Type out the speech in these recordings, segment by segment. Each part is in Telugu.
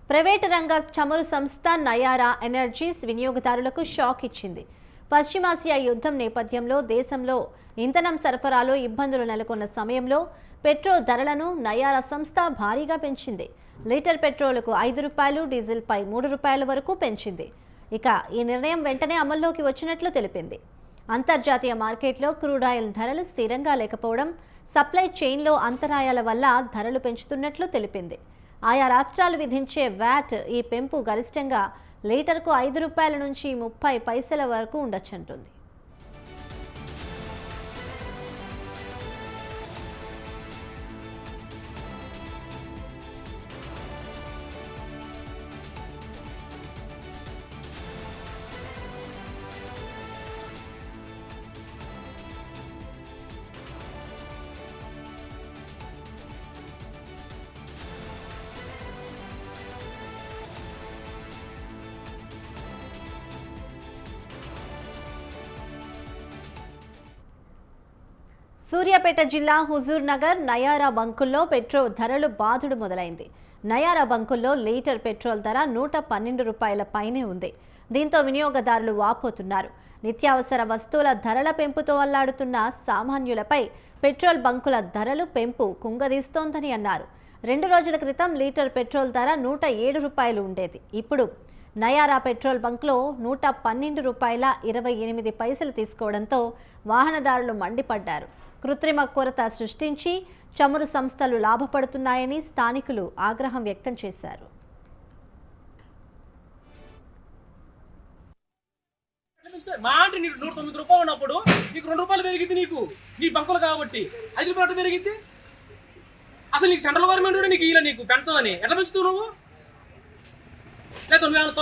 ప్రైవేటు రంగ చమురు సంస్థ నయారా ఎనర్జీస్ వినియోగదారులకు షాక్ ఇచ్చింది. పశ్చిమాసియా యుద్ధం నేపథ్యంలో దేశంలో ఇంధనం సరఫరాలో ఇబ్బందులు నెలకొన్న సమయంలో పెట్రోల్ ధరలను నయారా సంస్థ భారీగా పెంచింది. లీటర్ పెట్రోలుకు 5 రూపాయలు, డీజిల్పై 3 రూపాయల వరకు పెంచింది. ఇక ఈ నిర్ణయం వెంటనే అమల్లోకి వచ్చినట్లు తెలిపింది. అంతర్జాతీయ మార్కెట్లో క్రూడ్ ఆయిల్ ధరలు స్థిరంగా లేకపోవడం, సప్లై చైన్లో అంతరాయాల వల్ల ధరలు పెంచుతున్నట్లు తెలిపింది. ఆయా రాష్ట్రాలు విధించే వ్యాట్ ఈ పెంపు గరిష్టంగా లీటర్కు 5 రూపాయల నుంచి 30 పైసల వరకు ఉండొచ్చంటుంది. సూర్యాపేట జిల్లా హుజూర్ నగర్ నయారా బంకుల్లో పెట్రోల్ ధరలు బాధుడు మొదలైంది. నయారా బంకుల్లో లీటర్ పెట్రోల్ ధర 112 రూపాయల పైనే ఉంది. దీంతో వినియోగదారులు వాపోతున్నారు. నిత్యావసర వస్తువుల ధరల పెంపుతో అల్లాడుతున్న సామాన్యులపై పెట్రోల్ బంకుల ధరలు పెంపు కుంగదీస్తోందని అన్నారు. 2 రోజుల క్రితం లీటర్ పెట్రోల్ ధర 107 రూపాయలు ఉండేది. ఇప్పుడు నయారా పెట్రోల్ బంక్లో 112 రూపాయల 28 పైసలు తీసుకోవడంతో వాహనదారులు మండిపడ్డారు. కృత్రిమ కొరత సృష్టించి చమురు సంస్థలు లాభపడుతున్నాయని స్థానికులు ఆగ్రహం వ్యక్తం చేశారు. నీకు 109 రూపాయలు ఉన్నప్పుడు నీకు 2 రూపాయలు పెరిగింది. నీకు నీ బంకులు కాబట్టి 5 రూపాయలు పెరిగింది. అసలు నీకు సెంట్రల్ గవర్నమెంట్ నీకు ఇలా నీకు పెంచమని ఎట్లా పెంచుతావు నువ్వు? లేదా నువ్వు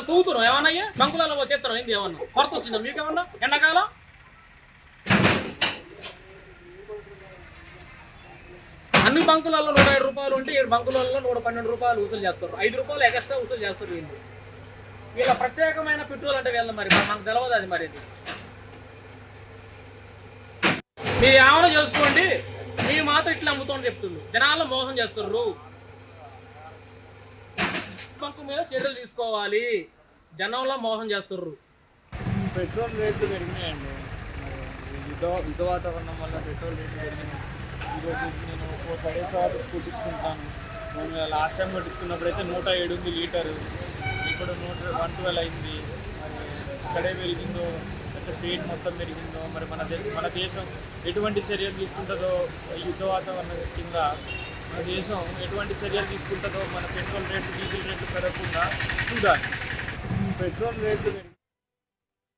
తవ్వుతున్నావు ఏమన్నా బంకులలో తీస్తున్నావు? ఏంది ఏమన్నా కొరత వచ్చిందా మీకేమన్నా? ఎండాకాలం అన్ని బంకులలో 107 రూపాయలు ఉంటే 7 బంకులలో 112 రూపాయలు వసూలు చేస్తారు. 5 రూపాయలు ఎక్స్ట్రా వసూలు చేస్తారు. వీళ్ళ ప్రత్యేకమైన పెట్రోల్ అంటే వీళ్ళ మరి మనకు తెలియదు. అది మరి మీరు ఏమైనా చేసుకోండి, మీ మాత్రం ఇట్లా అమ్ముతామని చెప్తున్నారు. జనాల్లో మోసం చేస్తున్నారు. బంకు మీద చర్యలు తీసుకోవాలి. జనంలో మోసం చేస్తున్నారు. పెట్రోల్ రేట్లు పెరిగినాయండి. యుద్ధ వాతావరణం వల్ల పెట్రోల్ రేట్లు పెరిగినాయి. ఈరోజు నేను ఒక 10 సార్లు కొట్టించుకుంటాను. నేను లాస్ట్ టైం కొట్టించుకున్నప్పుడైతే 107 ఉంది లీటరు. ఇప్పుడు 112 అయింది. మరి ఇక్కడే పెరిగిందో స్టేట్ మొత్తం పెరిగిందో మరి మన దేశం ఎటువంటి చర్యలు తీసుకుంటుందో, యుద్ధ వాతావరణం కింద మన దేశం ఎటువంటి చర్యలు తీసుకుంటుందో, మన పెట్రోల్ రేట్లు డీజిల్ రేట్లు పెరగకుండా చూడాలి. పెట్రోల్ రేట్లు